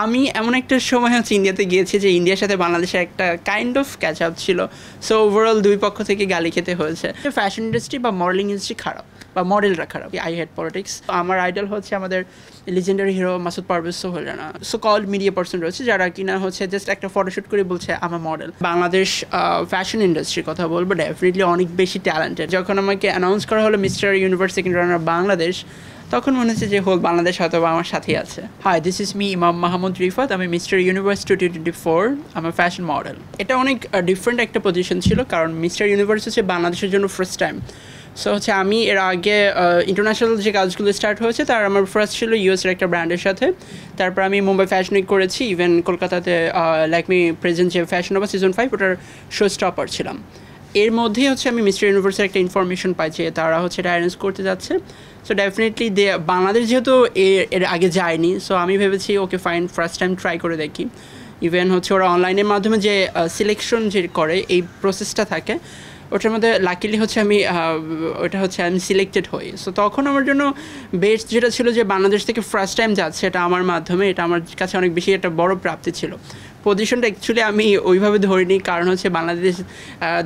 আমি এমন একটা সময় হচ্ছে ইন্ডিয়াতে গিয়েছি যে ইন্ডিয়ার সাথে বাংলাদেশের একটা কাইন্ড অফ ক্যাচ আপ ছিল। সো ওভারঅল দুই পক্ষ থেকে গালি খেতে হয়েছে। ফ্যাশন ইন্ডাস্ট্রি বা মডেলিং ইন্ডাস্ট্রি খারাপ বা মডেলরা খারাপ। I hate politics. আমার আইডল হচ্ছে আমাদের legendary hero Masud Parvez Sohel Rana. So called media person রয়েছে যারা কিনা হচ্ছে জাস্ট একটা ফটোশ্যুট করে বলছে আমার মডেল। বাংলাদেশ ফ্যাশন ইন্ডাস্ট্রির কথা বলবো, ডেফিনেটলি অনেক বেশি ট্যালেন্টেড। যখন আমাকে অ্যানাউন্স করা হলো mister universe second runner Bangladesh, তখন মনে হচ্ছে যে হোল বাংলাদেশ হয়তো আমার সাথেই আছে। হাই, দিস ইজ মি ইমাম মাহমুদ রিফাত। আমি মিস্টার ইউনিভার্স 2024, আমার ফ্যাশন মডেল। এটা অনেক ডিফারেন্ট একটা পজিশন ছিল, কারণ মিস্টার ইউনিভার্স হচ্ছে বাংলাদেশের জন্য ফার্স্ট টাইম। সো হচ্ছে আমি এর আগে ইন্টারন্যাশনাল যে কাজগুলো স্টার্ট হয়েছে তার আমার ফার্স্ট ছিল ইউএসের একটা ব্র্যান্ডের সাথে। তারপর আমি মুম্বাই ফ্যাশন উইক করেছি, ইভেন কলকাতাতে ল্যাকমি প্রেজেন্ট যে ফ্যাশন ওভার সিজন 5 ওটার শো স্টপার ছিলাম। এর মধ্যেই হচ্ছে আমি মিস্টার ইউনিভার্সের একটা ইনফরমেশন পাই যে তারা হচ্ছে এটা অ্যারেঞ্জ করতে যাচ্ছে। সো ডেফিনেটলি বাংলাদেশ যেহেতু এর আগে যায়নি, সো আমি ভেবেছি okay fine, first time try করে দেখি। ইভেন হচ্ছে ওরা অনলাইনের মাধ্যমে যে সিলেকশন যে করে এই প্রসেসটা থাকে, ওটার মধ্যে লাকিলি হচ্ছে আমি সিলেক্টেড হই। সো তখন আমার জন্য বেস্ট যেটা ছিল যে বাংলাদেশ থেকে ফার্স্ট টাইম যাচ্ছে এটা আমার মাধ্যমে, এটা আমার কাছে অনেক বেশি একটা বড় প্রাপ্তি ছিল। পজিশনটা অ্যাকচুয়ালি আমি ওইভাবে ধরিনি, কারণ হচ্ছে Bangladesh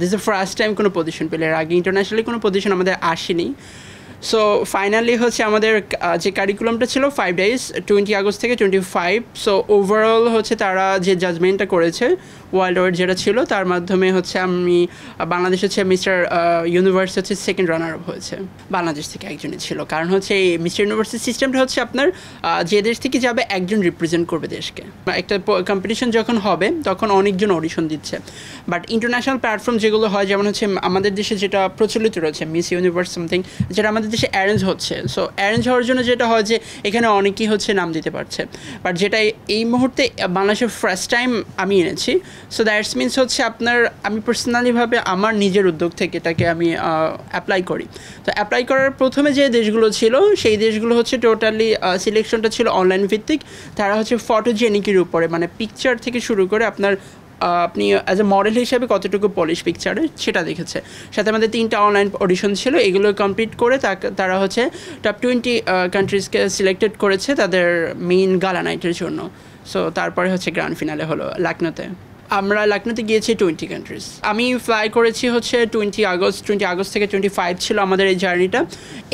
this A first time কোনো পজিশন পেলে, এর আগে ইন্টারন্যাশনালি কোনো পজিশন আমাদের আসেনি। সো ফাইনালি হচ্ছে আমাদের যে কারিকুলামটা ছিল 5 days, 20 আগস্ট থেকে 25। সো ওভারঅল হচ্ছে তারা যে জাজমেন্টটা করেছে ওয়ার্ল্ড ওয়াইড যেটা ছিল তার মাধ্যমে হচ্ছে আমি বাংলাদেশ হচ্ছে মিস্টার ইউনিভার্স হচ্ছে সেকেন্ড রানার আপ হয়েছে। বাংলাদেশ থেকে একজনই ছিল, কারণ হচ্ছে এই মিস্টার ইউনিভার্সের সিস্টেমটা হচ্ছে আপনার যে দেশ থেকে যাবে একজন রিপ্রেজেন্ট করবে দেশকে। একটা কম্পিটিশন যখন হবে তখন অনেকজন অডিশন দিচ্ছে, বাট ইন্টারন্যাশনাল প্ল্যাটফর্ম যেগুলো হয়, যেমন হচ্ছে আমাদের দেশে যেটা প্রচলিত রয়েছে মিস ইউনিভার্স সামথিং, যেটা আমাদের দেশে অ্যারেঞ্জ হচ্ছে। সো অ্যারেঞ্জ হওয়ার জন্য যেটা হয় যে এখানে অনেকেই হচ্ছে নাম দিতে পারছে, বাট যেটা এই মুহূর্তে বাংলাদেশের ফার্স্ট টাইম আমি এনেছি। সো দ্যাটস মিনস হচ্ছে আপনার আমি পার্সোনালিভাবে আমার নিজের উদ্যোগ থেকে এটাকে আমি অ্যাপ্লাই করি। তো অ্যাপ্লাই করার প্রথমে যে দেশগুলো ছিল সেই দেশগুলো হচ্ছে টোটালি সিলেকশনটা ছিল অনলাইন ভিত্তিক। তারা হচ্ছে ফটোজেনিকের উপরে, মানে পিকচার থেকে শুরু করে আপনার আপনি অ্যাজ এ মডেল হিসাবে কতটুকু পলিশ পিকচারে সেটা দেখেছে। সাথে আমাদের 3টা অনলাইন অডিশন ছিল, এগুলো কমপ্লিট করে তারা হচ্ছে টপ 20 কান্ট্রিজকে সিলেক্টেড করেছে তাদের মেইন গালা নাইটের জন্য। সো তারপরে হচ্ছে গ্র্যান্ড ফিনালে হলো লখনৌতে। আমরা লখনৌতে গিয়েছি 20 কান্ট্রিজ। আমি ফ্লাই করেছি হচ্ছে 20 আগস্ট থেকে 25 ছিল আমাদের এই জার্নিটা।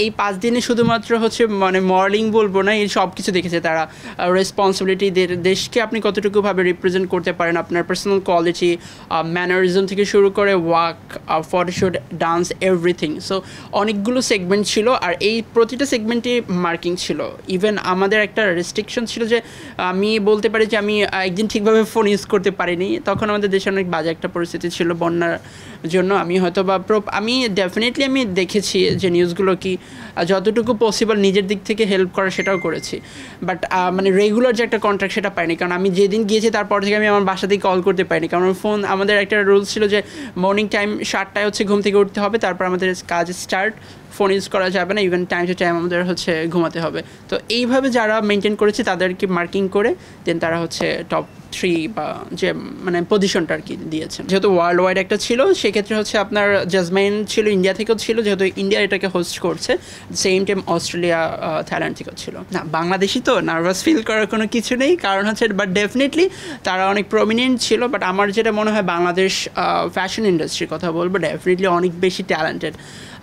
এই 5 দিনে শুধুমাত্র হচ্ছে মানে মডেলিং বলবো না, এই সব কিছু দেখেছে তারা। রেসপন্সিবিলিটি, দেশকে আপনি কতটুকুভাবে রিপ্রেজেন্ট করতে পারেন, আপনার পার্সোনাল কোয়ালিটি, ম্যানারিজম থেকে শুরু করে walk, photoshoot, dance, everything. So অনেকগুলো সেগমেন্ট ছিল, আর এই প্রতিটা সেগমেন্টে মার্কিং ছিল। ইভেন আমাদের একটা রেস্ট্রিকশন ছিল যে আমি বলতে পারি যে আমি একদিন ঠিকভাবে ফোন ইউজ করতে পারিনি। তখন আমাদের দেশে অনেক বাজে একটা পরিস্থিতি ছিল বন্যার জন্য। আমি হয়তো বা আমি ডেফিনেটলি আমি দেখেছি যে নিউজগুলো কি যতটুকু পসিবল নিজের দিক থেকে হেল্প করা সেটাও করেছি, বাট মানে রেগুলার যে একটা কন্ট্যাক্ট সেটা পাইনি। কারণ আমি যেদিন গিয়েছি তারপর থেকে আমি আমার বাসা থেকে কল করতে পারিনি, কারণ ফোন আমাদের একটা রুলস ছিল যে মর্নিং টাইম 7টায় হচ্ছে ঘুম থেকে উঠতে হবে, তারপর আমাদের কাজ স্টার্ট, ফোন ইউজ করা যাবে না, ইভেন টাইম টু টাইম আমাদের হচ্ছে ঘুমাতে হবে। তো এইভাবে যারা মেনটেন করেছে তাদেরকে মার্কিং করে দেন তারা হচ্ছে টপ 3 বা যে মানে পজিশনটা আর কি দিয়েছেন। যেহেতু ওয়ার্ল্ড ওয়াইড একটা ছিল সেক্ষেত্রে হচ্ছে আপনার জাজমেন্ট ছিল ইন্ডিয়া থেকেও ছিল, যেহেতু ইন্ডিয়া এটাকে হোস্ট করছে, সেম টাইম অস্ট্রেলিয়া, থাইল্যান্ড থেকেও ছিল। না, বাংলাদেশি তো নার্ভাস ফিল করার কোনো কিছু নেই, কারণ হচ্ছে বাট ডেফিনেটলি তারা অনেক প্রমিনেন্ট ছিল। বাট আমার যেটা মনে হয় বাংলাদেশ ফ্যাশন ইন্ডাস্ট্রির কথা বলবো, ডেফিনেটলি অনেক বেশি ট্যালেন্টেড।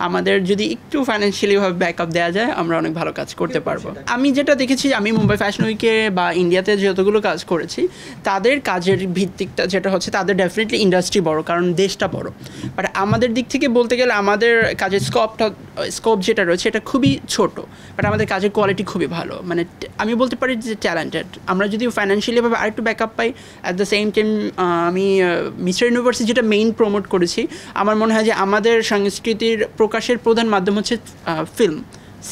আমাদের যদি একটু ফাইন্যান্সিয়ালিভাবে ব্যাকআপ দেওয়া যায় আমরা অনেক ভালো কাজ করতে পারবো। আমি যেটা দেখেছি, আমি মুম্বাই ফ্যাশন উইকে বা ইন্ডিয়াতে যতগুলো কাজ করেছি তাদের কাজের ভিত্তিকটা যেটা হচ্ছে তাদের ডেফিনেটলি ইন্ডাস্ট্রি বড়, কারণ দেশটা বড়। বাট আমাদের দিক থেকে বলতে গেলে আমাদের কাজের স্কোপ যেটা রয়েছে এটা খুবই ছোট, বাট আমাদের কাজের কোয়ালিটি খুবই ভালো। মানে আমি বলতে পারি যে ট্যালেন্টেড। আমরা যদি ফাইন্যান্সিয়ালিভাবে আরেকটু backup pi, at the same time আমি মিস্টার ইউনিভার্সিটি যেটা মেইন প্রমোট করেছি, আমার মনে হয় যে আমাদের সংস্কৃতির প্রকাশের প্রধান মাধ্যম হচ্ছে ফিল্ম,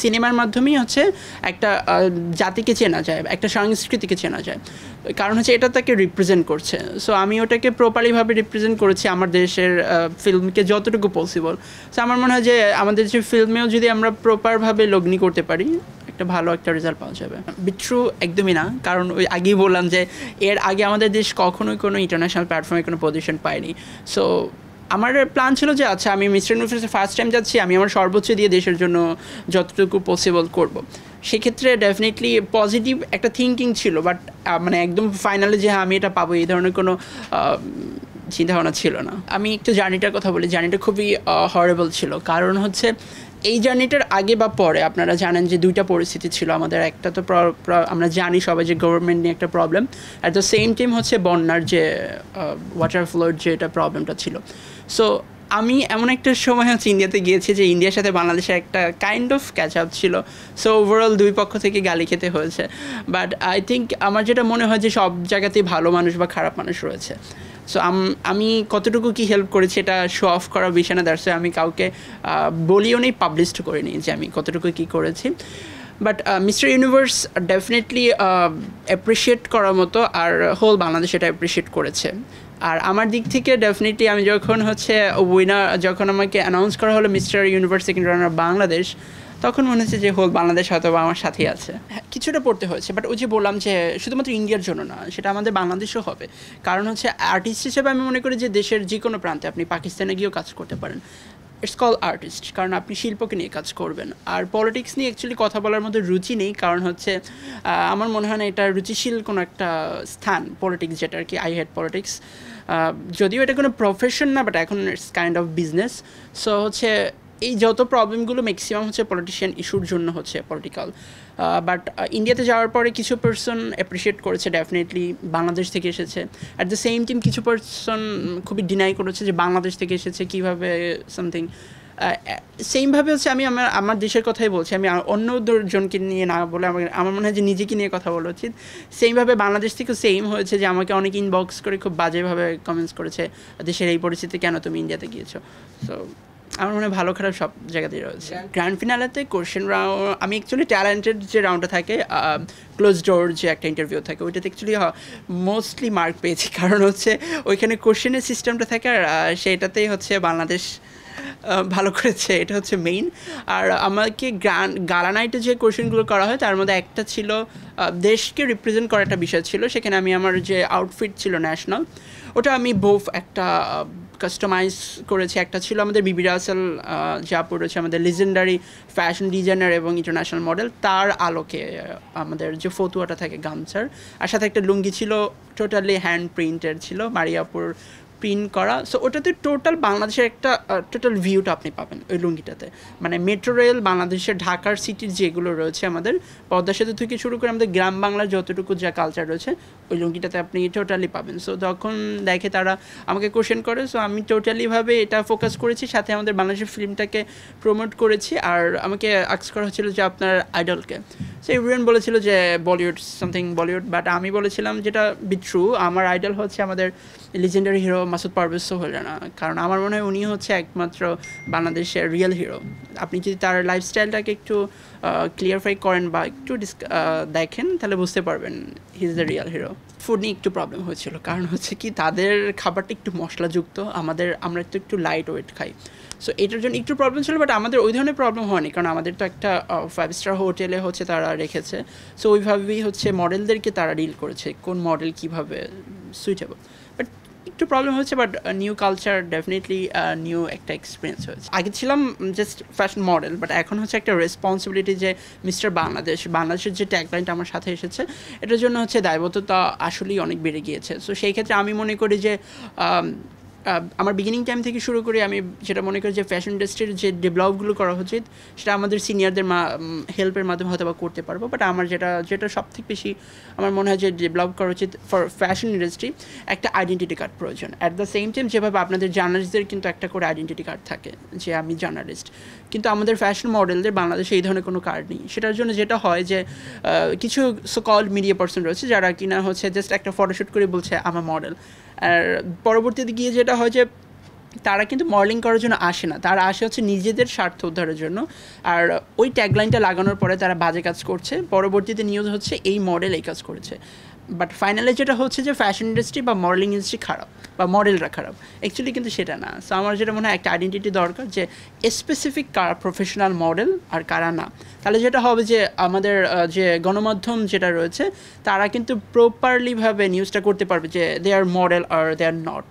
সিনেমার মাধ্যমেই হচ্ছে একটা জাতিকে চেনা যায়, একটা সংস্কৃতিকে চেনা যায়, কারণ হচ্ছে এটা তাকে রিপ্রেজেন্ট করছে। সো আমি ওটাকে প্রপারলিভাবে রিপ্রেজেন্ট করেছি আমার দেশের ফিল্মকে যতটুকু পসিবল। সো আমার মনে হয় যে আমাদের দেশের ফিল্মেও যদি আমরা প্রপারভাবে লগ্নি করতে পারি একটা ভালো একটা রেজাল্ট পাওয়া যাবে। বিট্রু একদমই না, কারণ ওই আগেই বললাম যে এর আগে আমাদের দেশ কখনোই কোনো ইন্টারন্যাশনাল প্ল্যাটফর্মে কোনো পজিশন পায়নি। সো আমার প্ল্যান ছিল যে আচ্ছা আমি মিস্টার ইউনিভার্সে ফার্স্ট টাইম যাচ্ছি, আমি আমার সর্বোচ্চ দিয়ে দেশের জন্য যতটুকু পসিবল করব। সেক্ষেত্রে ডেফিনেটলি পজিটিভ একটা থিঙ্কিং ছিল, বাট মানে একদম ফাইনালি যে আমি এটা পাবো এই ধরনের কোনো চিন্তাভাবনা ছিল না। আমি একটু জার্নিটার কথা বলি। জার্নিটা খুবই হরেবল ছিল, কারণ হচ্ছে এই জার্নিটার আগে বা পরে আপনারা জানেন যে দুইটা পরিস্থিতি ছিল আমাদের। একটা তো আমরা জানি সবাই যে গভর্নমেন্ট নিয়ে একটা problem, at the same time হচ্ছে বন্যার যে ওয়াটার ফ্লোর যেটা প্রবলেমটা ছিল। সো আমি এমন একটা সময় হচ্ছে ইন্ডিয়াতে গিয়েছি যে ইন্ডিয়ার সাথে বাংলাদেশের একটা কাইন্ড অফ ক্যাচ আপ ছিল। সো ওভারঅল দুই পক্ষ থেকে গালি খেতে হয়েছে। বাট আই থিঙ্ক আমার যেটা মনে হয় যে সব জায়গাতেই ভালো মানুষ বা খারাপ মানুষ রয়েছে। সো আমি কতটুকু কি হেল্প করেছি এটা শো অফ করার বিষয় না, দ্যাটস আমি কাউকে বলিও নেই, পাবলিশড করিনি যে আমি কতটুকু কী করেছি। But mister universe definitely appreciate করার মতো, আর হোল বাংলাদেশ এটা অ্যাপ্রিসিয়েট করেছে। আর আমার দিক থেকে ডেফিনেটলি আমি যখন হচ্ছে উইনার, যখন আমাকে অ্যানাউন্স করা হলো mister universe second runner Bangladesh, তখন মনে হচ্ছে যে হোল বাংলাদেশ হয়তো আমার সাথেই আছে। হ্যাঁ, কিছুটা পড়তে হয়েছে, বাট ওই যে বললাম যে শুধুমাত্র ইন্ডিয়ার জন্য না, সেটা আমাদের বাংলাদেশও হবে। কারণ হচ্ছে আর্টিস্ট হিসেবে আমি মনে করি যে দেশের যে কোনো প্রান্তে আপনি পাকিস্তানে গিয়েও কাজ করতে পারেন। ইটস কল আর্টিস্ট, কারণ আপনি শিল্পকে নিয়ে কাজ করবেন। আর পলিটিক্স নিয়ে অ্যাকচুয়ালি কথা বলার মধ্যে রুচি নেই, কারণ হচ্ছে আমার মনে হয় না এটা রুচিশীল কোনো একটা স্থান পলিটিক্স, যেটা আর কি। I hate politics. যদিও এটা কোনো প্রফেশন না, বাট এখন it's kind of business. So হচ্ছে এই যত প্রবলেমগুলো ম্যাক্সিমাম হচ্ছে পলিটিশিয়ান ইস্যুর জন্য হচ্ছে পলিটিক্যাল। বাট ইন্ডিয়াতে যাওয়ার পরে কিছু পার্সন অ্যাপ্রিসিয়েট করেছে, ডেফিনেটলি বাংলাদেশ থেকে এসেছে। অ্যাট দ্য সেম টাইম কিছু পার্সন খুবই ডিনাই করেছে যে বাংলাদেশ থেকে এসেছে কীভাবে সামথিং। সেমভাবে হচ্ছে আমি আমার দেশের কথাই বলছি, আমি অন্য জনকে নিয়ে না বলে আমার মনে হয় যে নিজেকে নিয়ে কথা বলা উচিত। সেমভাবে বাংলাদেশ থেকেও সেম হয়েছে যে আমাকে অনেক ইনবক্স করে খুব বাজেভাবে কমেন্টস করেছে, দেশের এই পরিস্থিতি কেন তুমি ইন্ডিয়াতে গিয়েছো। সো আমার মনে হয় ভালো খারাপ সব জায়গাতেই রয়েছে। গ্র্যান্ড ফিনালেতে কোশ্চেন রাউন্ড, আমি অ্যাকচুয়ালি ট্যালেন্টেড যে রাউন্ডটা থাকে, ক্লোজ ডোর যে একটা ইন্টারভিউ থাকে, ওইটাতে অ্যাকচুয়ালি মোস্টলি মার্ক পেয়েছি, কারণ হচ্ছে ওইখানে কোশ্চেনের সিস্টেমটা থাকে, আর সেটাতেই হচ্ছে বাংলাদেশ ভালো করেছে, এটা হচ্ছে মেইন। আর আমাকে গালা নাইটে যে কোশ্চেনগুলো করা হয় তার মধ্যে একটা ছিল দেশকে রিপ্রেজেন্ট করার একটা বিষয় ছিল। সেখানে আমি আমার যে আউটফিট ছিল ন্যাশনাল, ওটা আমি বোফ একটা কাস্টমাইজ করেছি। একটা ছিল আমাদের বিবি রাসেল, যা পড়েছে আমাদের লিজেন্ডারি ফ্যাশন ডিজাইনার এবং ইন্টারন্যাশনাল মডেল, তার আলোকে আমাদের যে ফতুয়াটা থাকে গামছার, আর সাথে একটা লুঙ্গি ছিল টোটালি হ্যান্ড প্রিন্টেড ছিল, মারিয়াপুর প্রিন্ট করা। সো ওটাতে টোটাল বাংলাদেশের একটা টোটাল ভিউটা আপনি পাবেন ওই লুঙ্গিটাতে। মানে মেট্রো রেল, বাংলাদেশের ঢাকার সিটির যেগুলো রয়েছে, আমাদের পদ্মা সেতু থেকে শুরু করে আমাদের গ্রাম বাংলার যতটুকু যা কালচার রয়েছে, ওই লুঙ্গিটাতে আপনি টোটালি পাবেন। সো তখন দেখে তারা আমাকে কোশ্চেন করে, সো আমি টোটালিভাবে এটা ফোকাস করেছি, সাথে আমাদের বাংলাদেশের ফিল্মটাকে প্রমোট করেছি। আর আমাকে আস্ক করা হচ্ছিলো যে আপনার আইডলকে, সো এভরিওয়ান বলেছিল যে বলিউড, সামথিং বলিউড, বাট আমি বলেছিলাম যেটা বি ট্রু, আমার আইডল হচ্ছে আমাদের লিজেন্ডারি হিরো মাসুদ পারভেজ সোহেল রানা। কারণ আমার মনে হয় উনি হচ্ছে একমাত্র বাংলাদেশের রিয়েল হিরো। আপনি যদি তার লাইফস্টাইলটাকে একটু ক্লিয়ারফাই করেন বা একটু দেখেন, তাহলে বুঝতে পারবেন he is the real hero. Food নিয়ে একটু প্রবলেম হয়েছিল, কারণ হচ্ছে কি তাদের খাবারটা একটু মশলাযুক্ত, আমরা একটু লাইট ওয়েট খাই। সো এটার জন্য একটু প্রবলেম ছিল, বাট আমাদের ওই ধরনের প্রবলেম হয়নি, কারণ আমাদের তো একটা 5 স্টার হোটেলে হচ্ছে তারা রেখেছে। সো ওইভাবেই হচ্ছে মডেলদেরকে তারা ডিল করেছে, কোন মডেল কীভাবে সুইটেবল। বাট একটু প্রবলেম হচ্ছে, but new culture, definitely new একটা এক্সপিরিয়েন্স হয়েছে। আগে ছিলাম জাস্ট ফ্যাশন মডেল, বাট এখন হচ্ছে একটা রেসপন্সিবিলিটি যে মিস্টার বাংলাদেশের যে ট্যাগলাইনটা আমার সাথে এসেছে, এটার জন্য হচ্ছে দায়বদ্ধতা আসলেই অনেক বেড়ে গিয়েছে। সো সেই ক্ষেত্রে আমি মনে করি যে আমার বিগিনিং টাইম থেকে শুরু করে আমি যেটা মনে করি যে ফ্যাশন ইন্ডাস্ট্রির যে ডেভেলপগুলো করা উচিত, সেটা আমাদের সিনিয়রদের হেল্পের মাধ্যমে হয়তো বা করতে পারবো। বাট আমার যেটা সবথেকে বেশি আমার মনে হয় যে ডেভেলপ করা উচিত ফর ফ্যাশন ইন্ডাস্ট্রি, একটা আইডেন্টিটি কার্ড প্রয়োজন। অ্যাট দ্য সেম টাইম যেভাবে আপনাদের জার্নালিস্টদের কিন্তু একটা করে আইডেন্টিটি কার্ড থাকে যে আমি জার্নালিস্ট, কিন্তু আমাদের ফ্যাশন মডেলদের বাংলাদেশে এই ধরনের কোনো কার্ড নেই। সেটার জন্য যেটা হয় যে কিছু সো কল্ড মিডিয়া পার্সন রয়েছে যারা কিনা হচ্ছে জাস্ট একটা ফটোশ্যুট করে বলছে আমার মডেল, আর পরবর্তীতে গিয়ে যেটা হয় যে তারা কিন্তু মডেলিং করার জন্য আসে না, তারা আসে হচ্ছে নিজেদের স্বার্থ উদ্ধারের জন্য। আর ওই ট্যাগলাইনটা লাগানোর পরে তারা বাজে কাজ করছে, পরবর্তীতে নিউজ হচ্ছে এই মডেল এই কাজ করেছে। বাট ফাইনালি যেটা হচ্ছে যে ফ্যাশন ইন্ডাস্ট্রি বা মডেলিং ইন্ডাস্ট্রি খারাপ বা মডেলরা খারাপ, অ্যাকচুয়ালি কিন্তু সেটা না। সো আমার যেটা মনে হয় একটা আইডেন্টিটি দরকার যে স্পেসিফিক কারা প্রফেশনাল মডেল আর কারা না। তাহলে যেটা হবে যে আমাদের যে গণমাধ্যম যেটা রয়েছে তারা কিন্তু প্রপারলিভাবে নিউজটা করতে পারবে যে দে আর model R they are not.